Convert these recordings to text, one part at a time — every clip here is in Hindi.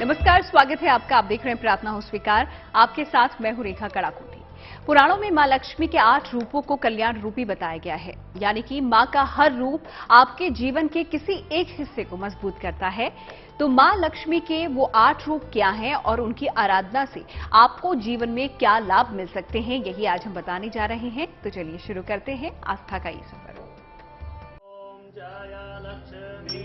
नमस्कार, स्वागत है आपका। आप देख रहे हैं प्रार्थना हो स्वीकार। आपके साथ मैं हूं रेखा कड़ाकोटी। पुराणों में मां लक्ष्मी के 8 रूपों को कल्याण रूपी बताया गया है, यानी कि मां का हर रूप आपके जीवन के किसी एक हिस्से को मजबूत करता है। तो मां लक्ष्मी के वो 8 रूप क्या हैं और उनकी आराधना से आपको जीवन में क्या लाभ मिल सकते हैं, यही आज हम बताने जा रहे हैं। तो चलिए शुरू करते हैं आस्था का ये सफर। ओम जय लक्ष्मी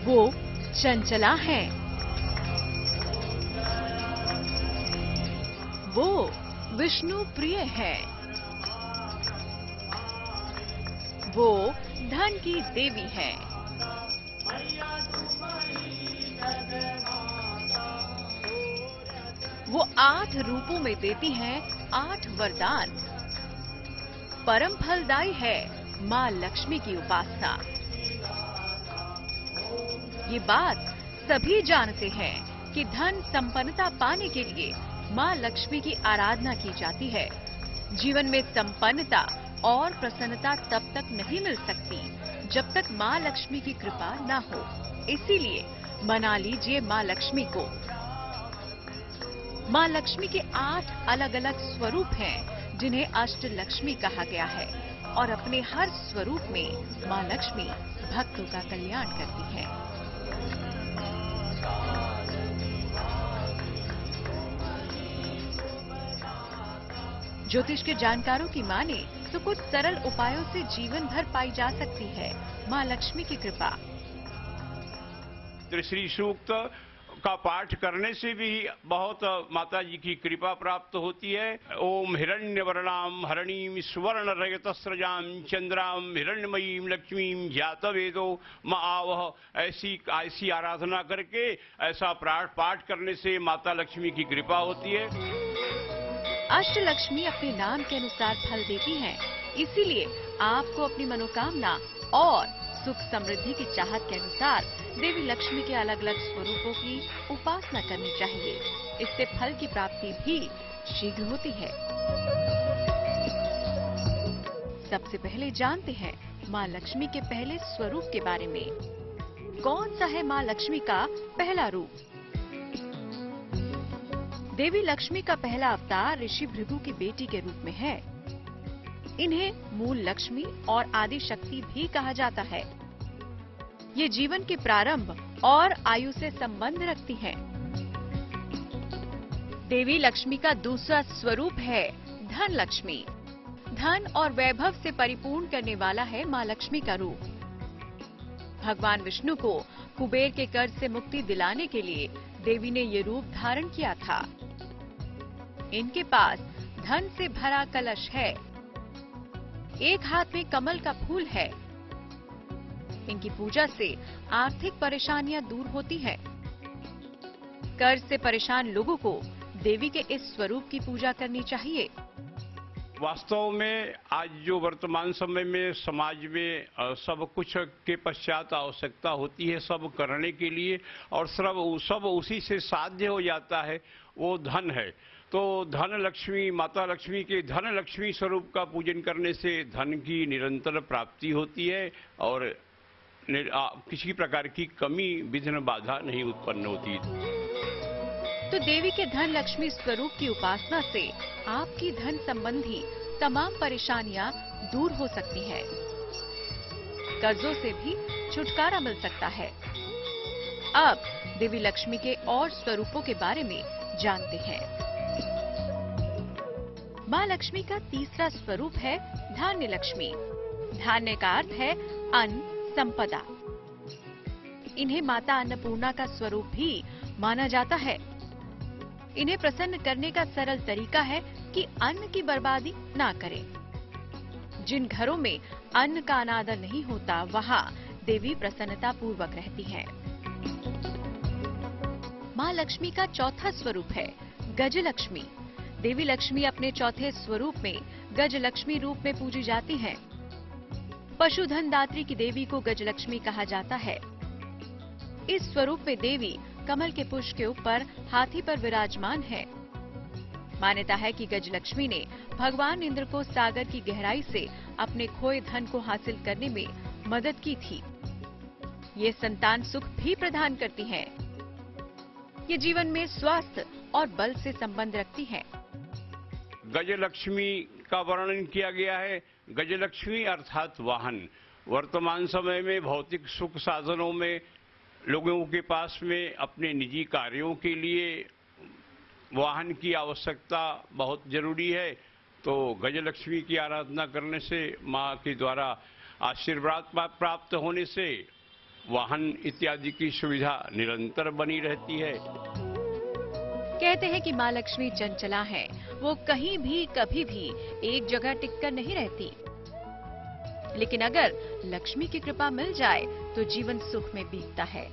वो चंचला है, वो विष्णु प्रिय है, वो धन की देवी है, वो 8 रूपों में देती हैं 8 वरदान। परम फलदायी है मां लक्ष्मी की उपासना। ये बात सभी जानते हैं कि धन संपन्नता पाने के लिए मां लक्ष्मी की आराधना की जाती है। जीवन में संपन्नता और प्रसन्नता तब तक नहीं मिल सकती जब तक मां लक्ष्मी की कृपा न हो। इसीलिए मना लीजिए मां लक्ष्मी को। मां लक्ष्मी के 8 अलग अलग स्वरूप हैं जिन्हें अष्ट लक्ष्मी कहा गया है, और अपने हर स्वरूप में मां लक्ष्मी भक्तों का कल्याण करती है। ज्योतिष के जानकारों की माने तो कुछ सरल उपायों से जीवन भर पाई जा सकती है मां लक्ष्मी की कृपा। त्रिश्री सूक्त का पाठ करने से भी बहुत माता जी की कृपा प्राप्त होती है। ओम हिरण्यवर्णाम हरणीम स्वर्ण रजतस्रजाम चंद्राम हिरण्यमयीम लक्ष्मीम जातवेदो मावह। ऐसी आराधना करके ऐसा पाठ करने से माता लक्ष्मी की कृपा होती है। अष्टलक्ष्मी अपने नाम के अनुसार फल देती हैं, इसीलिए आपको अपनी मनोकामना और सुख समृद्धि की चाहत के अनुसार देवी लक्ष्मी के अलग अलग स्वरूपों की उपासना करनी चाहिए। इससे फल की प्राप्ति भी शीघ्र होती है। सबसे पहले जानते हैं मां लक्ष्मी के पहले स्वरूप के बारे में। कौन सा है मां लक्ष्मी का पहला रूप? देवी लक्ष्मी का पहला अवतार ऋषि भृगु की बेटी के रूप में है। इन्हें मूल लक्ष्मी और आदि शक्ति भी कहा जाता है। ये जीवन के प्रारंभ और आयु से संबंध रखती हैं। देवी लक्ष्मी का दूसरा स्वरूप है धन लक्ष्मी। धन और वैभव से परिपूर्ण करने वाला है मां लक्ष्मी का रूप। भगवान विष्णु को कुबेर के कर्ज से मुक्ति दिलाने के लिए देवी ने ये रूप धारण किया था। इनके पास धन से भरा कलश है। एक हाथ में कमल का फूल है। इनकी पूजा से आर्थिक परेशानियां दूर होती हैं। कर्ज से परेशान लोगों को देवी के इस स्वरूप की पूजा करनी चाहिए। वास्तव में आज जो वर्तमान समय में समाज में सब कुछ के पश्चात आवश्यकता होती है सब करने के लिए, और सब उसी से साध्य हो जाता है, वो धन है। तो धन लक्ष्मी, माता लक्ष्मी के धन लक्ष्मी स्वरूप का पूजन करने से धन की निरंतर प्राप्ति होती है और किसी प्रकार की कमी विघ्न बाधा नहीं उत्पन्न होती। तो देवी के धन लक्ष्मी स्वरूप की उपासना से आपकी धन संबंधी तमाम परेशानियां दूर हो सकती हैं। कर्जों से भी छुटकारा मिल सकता है। अब देवी लक्ष्मी के और स्वरूपों के बारे में जानते हैं। मां लक्ष्मी का तीसरा स्वरूप है धान्य लक्ष्मी। धान्य का अर्थ है अन्न, संपदा। इन्हें माता अन्नपूर्णा का स्वरूप भी माना जाता है। इन्हें प्रसन्न करने का सरल तरीका है कि अन्न की बर्बादी ना करें। जिन घरों में अन्न का अनादर नहीं होता, वहां देवी प्रसन्नता पूर्वक रहती हैं। मां लक्ष्मी का चौथा स्वरूप है गजलक्ष्मी। देवी लक्ष्मी अपने चौथे स्वरूप में गजलक्ष्मी रूप में पूजी जाती हैं। पशुधन दात्री की देवी को गजलक्ष्मी कहा जाता है। इस स्वरूप में देवी कमल के पुष्प के ऊपर हाथी पर विराजमान है। मान्यता है कि गजलक्ष्मी ने भगवान इंद्र को सागर की गहराई से अपने खोए धन को हासिल करने में मदद की थी। ये संतान सुख भी प्रदान करती हैं। ये जीवन में स्वास्थ्य और बल से संबंध रखती हैं। गजलक्ष्मी का वर्णन किया गया है। गजलक्ष्मी अर्थात वाहन। वर्तमान समय में भौतिक सुख साधनों में लोगों के पास में अपने निजी कार्यों के लिए वाहन की आवश्यकता बहुत जरूरी है। तो गजलक्ष्मी की आराधना करने से, मां के द्वारा आशीर्वाद प्राप्त होने से वाहन इत्यादि की सुविधा निरंतर बनी रहती है। कहते हैं कि मां लक्ष्मी चंचला है, वो कहीं भी कभी भी एक जगह टिककर नहीं रहती। लेकिन अगर लक्ष्मी की कृपा मिल जाए तो जीवन सुख में बीतता है।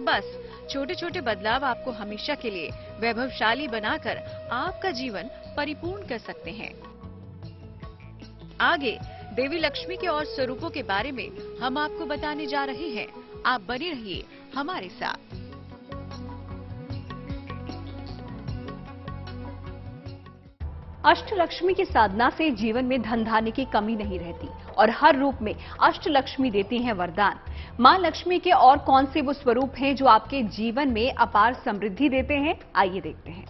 बस छोटे छोटे बदलाव आपको हमेशा के लिए वैभवशाली बनाकर आपका जीवन परिपूर्ण कर सकते हैं। आगे देवी लक्ष्मी के और स्वरूपों के बारे में हम आपको बताने जा रहे हैं। आप बने रहिए हमारे साथ। अष्टलक्ष्मी की साधना से जीवन में धन धान्य की कमी नहीं रहती और हर रूप में अष्टलक्ष्मी देती हैं वरदान। मां लक्ष्मी के और कौन से वो स्वरूप हैं जो आपके जीवन में अपार समृद्धि देते हैं, आइए देखते हैं।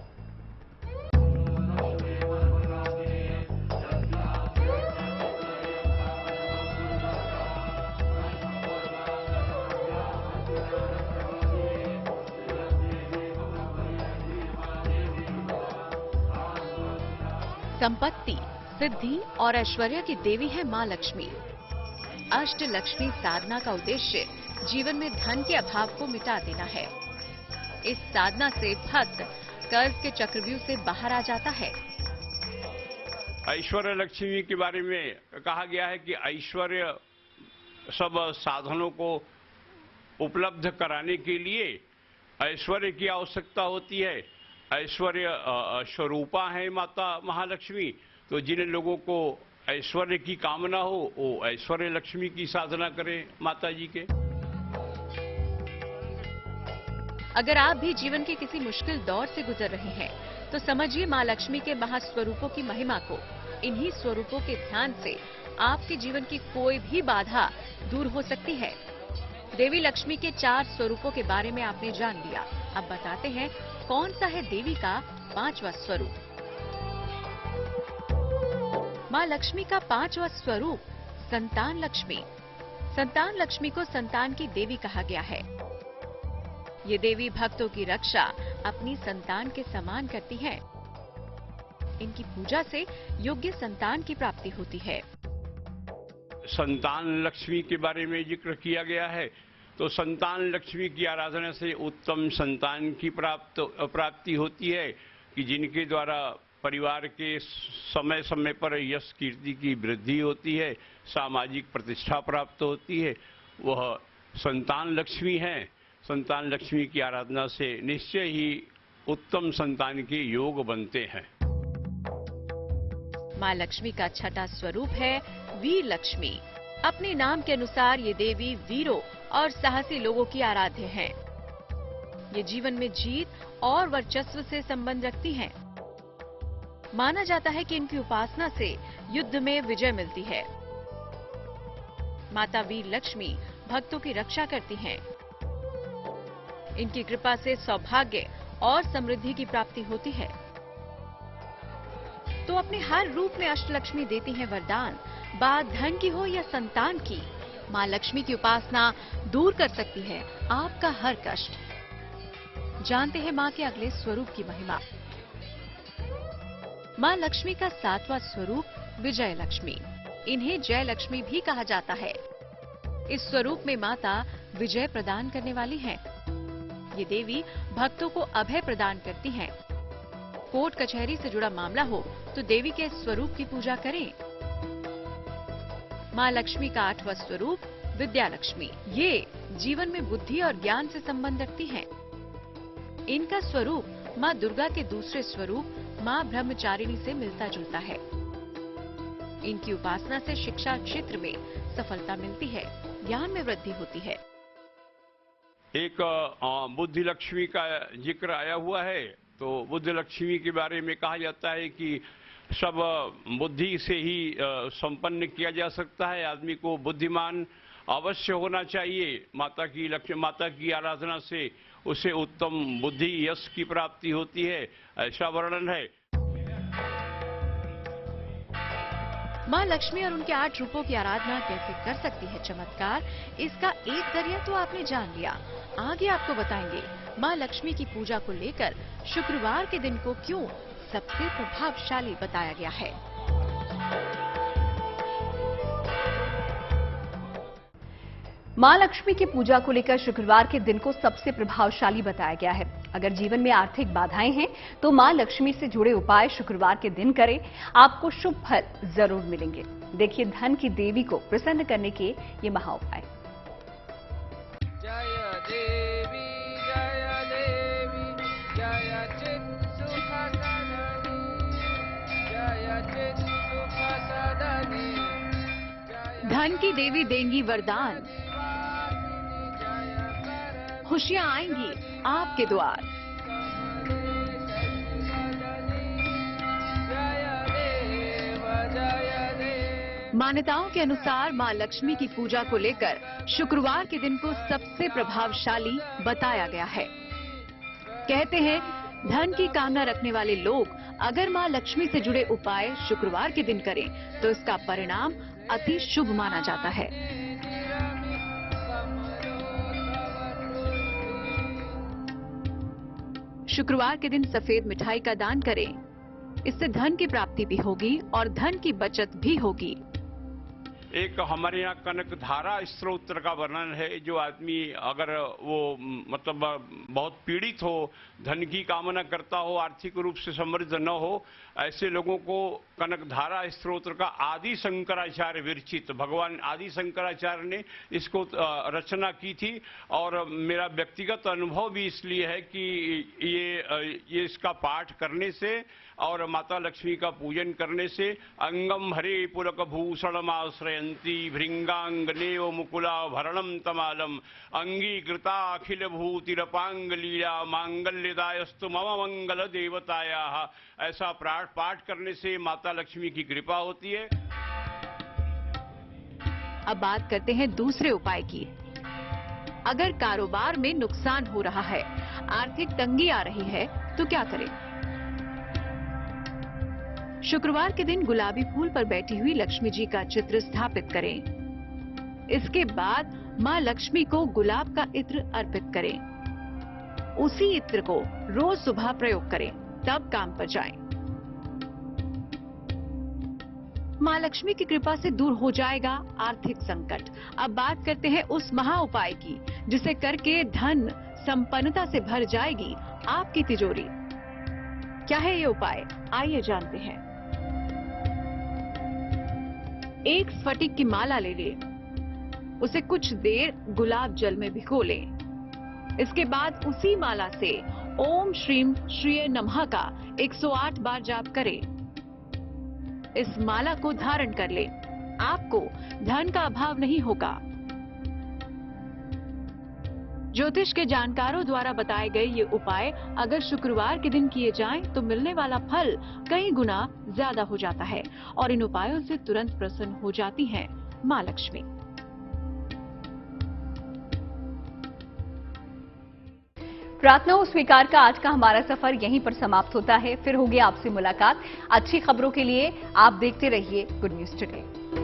संपत्ति, सिद्धि और ऐश्वर्य की देवी है मां लक्ष्मी। अष्टलक्ष्मी साधना का उद्देश्य जीवन में धन के अभाव को मिटा देना है। इस साधना से भक्त कर्ज के चक्रव्यूह से बाहर आ जाता है। ऐश्वर्य लक्ष्मी के बारे में कहा गया है कि ऐश्वर्य सब साधनों को उपलब्ध कराने के लिए ऐश्वर्य की आवश्यकता होती है। ऐश्वर्य स्वरूपा है माता महालक्ष्मी। तो जिन लोगों को ऐश्वर्य की कामना हो वो ऐश्वर्य लक्ष्मी की साधना करें माता जी के। अगर आप भी जीवन के किसी मुश्किल दौर से गुजर रहे हैं तो समझिए मां लक्ष्मी के महास्वरूपों की महिमा को। इन्हीं स्वरूपों के ध्यान से आपके जीवन की कोई भी बाधा दूर हो सकती है। देवी लक्ष्मी के 4 स्वरूपों के बारे में आपने जान लिया। अब बताते हैं कौन सा है देवी का 5वां स्वरूप। मां लक्ष्मी का 5वां स्वरूप संतान लक्ष्मी। संतान लक्ष्मी को संतान की देवी कहा गया है। ये देवी भक्तों की रक्षा अपनी संतान के समान करती है। इनकी पूजा से योग्य संतान की प्राप्ति होती है। संतान लक्ष्मी के बारे में जिक्र किया गया है। तो संतान लक्ष्मी की आराधना से उत्तम संतान की प्राप्ति होती है कि जिनके द्वारा परिवार के समय समय पर यश कीर्ति की वृद्धि होती है, सामाजिक प्रतिष्ठा प्राप्त होती है। वह संतान लक्ष्मी है। संतान लक्ष्मी की आराधना से निश्चय ही उत्तम संतान के योग बनते हैं। मां लक्ष्मी का 6वां स्वरूप है वीर लक्ष्मी। अपने नाम के अनुसार ये देवी वीरों और साहसी लोगों की आराध्य हैं। ये जीवन में जीत और वर्चस्व से संबंध रखती हैं। माना जाता है कि इनकी उपासना से युद्ध में विजय मिलती है। माता वीर लक्ष्मी भक्तों की रक्षा करती हैं। इनकी कृपा से सौभाग्य और समृद्धि की प्राप्ति होती है। तो अपने हर रूप में अष्टलक्ष्मी देती हैं वरदान। बात धन की हो या संतान की, मां लक्ष्मी की उपासना दूर कर सकती है आपका हर कष्ट। जानते हैं मां के अगले स्वरूप की महिमा। मां लक्ष्मी का 7वां स्वरूप विजय लक्ष्मी। इन्हें जय लक्ष्मी भी कहा जाता है। इस स्वरूप में माता विजय प्रदान करने वाली हैं। ये देवी भक्तों को अभय प्रदान करती हैं। कोर्ट कचहरी से जुड़ा मामला हो तो देवी के स्वरूप की पूजा करें। मां लक्ष्मी का 8वां स्वरूप विद्या लक्ष्मी। ये जीवन में बुद्धि और ज्ञान से संबंध रखती हैं। इनका स्वरूप मां दुर्गा के दूसरे स्वरूप मां ब्रह्मचारिणी से मिलता जुलता है। इनकी उपासना से शिक्षा क्षेत्र में सफलता मिलती है, ज्ञान में वृद्धि होती है। एक बुद्धि लक्ष्मी का जिक्र आया हुआ है। तो बुद्धि लक्ष्मी के बारे में कहा जाता है कि सब बुद्धि से ही संपन्न किया जा सकता है। आदमी को बुद्धिमान अवश्य होना चाहिए। माता की आराधना से उसे उत्तम बुद्धि यश की प्राप्ति होती है, ऐसा वर्णन है। मां लक्ष्मी और उनके 8 रूपों की आराधना कैसे कर सकती है चमत्कार, इसका एक जरिया तो आपने जान लिया। आगे आपको बताएंगे मां लक्ष्मी की पूजा को लेकर शुक्रवार के दिन को क्यों सबसे प्रभावशाली बताया गया है। मां लक्ष्मी की पूजा को लेकर शुक्रवार के दिन को सबसे प्रभावशाली बताया गया है। अगर जीवन में आर्थिक बाधाएं हैं तो मां लक्ष्मी से जुड़े उपाय शुक्रवार के दिन करें, आपको शुभ फल जरूर मिलेंगे। देखिए धन की देवी को प्रसन्न करने के ये महा उपाय। जय देवी जय देवी जय चित सुख सदनी जय चित सुख सदनी। धन की देवी देंगी वरदान, खुशियां आएंगी आपके द्वार। मान्यताओं के अनुसार मां लक्ष्मी की पूजा को लेकर शुक्रवार के दिन को सबसे प्रभावशाली बताया गया है। कहते हैं धन की कामना रखने वाले लोग अगर मां लक्ष्मी से जुड़े उपाय शुक्रवार के दिन करें तो इसका परिणाम अति शुभ माना जाता है। शुक्रवार के दिन सफेद मिठाई का दान करें, इससे धन की प्राप्ति भी होगी और धन की बचत भी होगी। एक हमारे यहाँ कनक धारा स्त्रोत्र का वर्णन है। जो आदमी अगर वो मतलब बहुत पीड़ित हो, धन की कामना करता हो, आर्थिक रूप से समृद्ध न हो, ऐसे लोगों को कनक धारा स्त्रोत्र का आदि शंकराचार्य विरचित, भगवान आदि शंकराचार्य ने इसको रचना की थी। और मेरा व्यक्तिगत अनुभव भी इसलिए है कि ये इसका पाठ करने से और माता लक्ष्मी का पूजन करने से अंगम हरे पुलक भूषणमाश्रयन्ती भृंगांगनेव मुकुलाभरणम तमालम अंगीकृता अखिल भूतिरपांग लीला मांगल्यदायस्तु मम मंगल देवतायाः। ऐसा पाठ करने से माता लक्ष्मी की कृपा होती है। अब बात करते हैं दूसरे उपाय की। अगर कारोबार में नुकसान हो रहा है, आर्थिक तंगी आ रही है, तो क्या करें? शुक्रवार के दिन गुलाबी फूल पर बैठी हुई लक्ष्मी जी का चित्र स्थापित करें। इसके बाद मां लक्ष्मी को गुलाब का इत्र अर्पित करें। उसी इत्र को रोज सुबह प्रयोग करें, तब काम पर जाएं। मां लक्ष्मी की कृपा से दूर हो जाएगा आर्थिक संकट। अब बात करते हैं उस महा उपाय की, जिसे करके धन संपन्नता से भर जाएगी आपकी तिजोरी। क्या है ये उपाय? आइए जानते हैं। एक स्फटिक की माला ले लें, उसे कुछ देर गुलाब जल में भिगो लें। इसके बाद उसी माला से ओम श्रीम श्रीय नमः का 108 बार जाप करें। इस माला को धारण कर लें, आपको धन का अभाव नहीं होगा। ज्योतिष के जानकारों द्वारा बताए गए ये उपाय अगर शुक्रवार के दिन किए जाएं तो मिलने वाला फल कई गुना ज्यादा हो जाता है और इन उपायों से तुरंत प्रसन्न हो जाती हैं मां लक्ष्मी। प्रार्थनाओं स्वीकार का आज का हमारा सफर यहीं पर समाप्त होता है। फिर होगी आपसे मुलाकात। अच्छी खबरों के लिए आप देखते रहिए गुड न्यूज टुडे।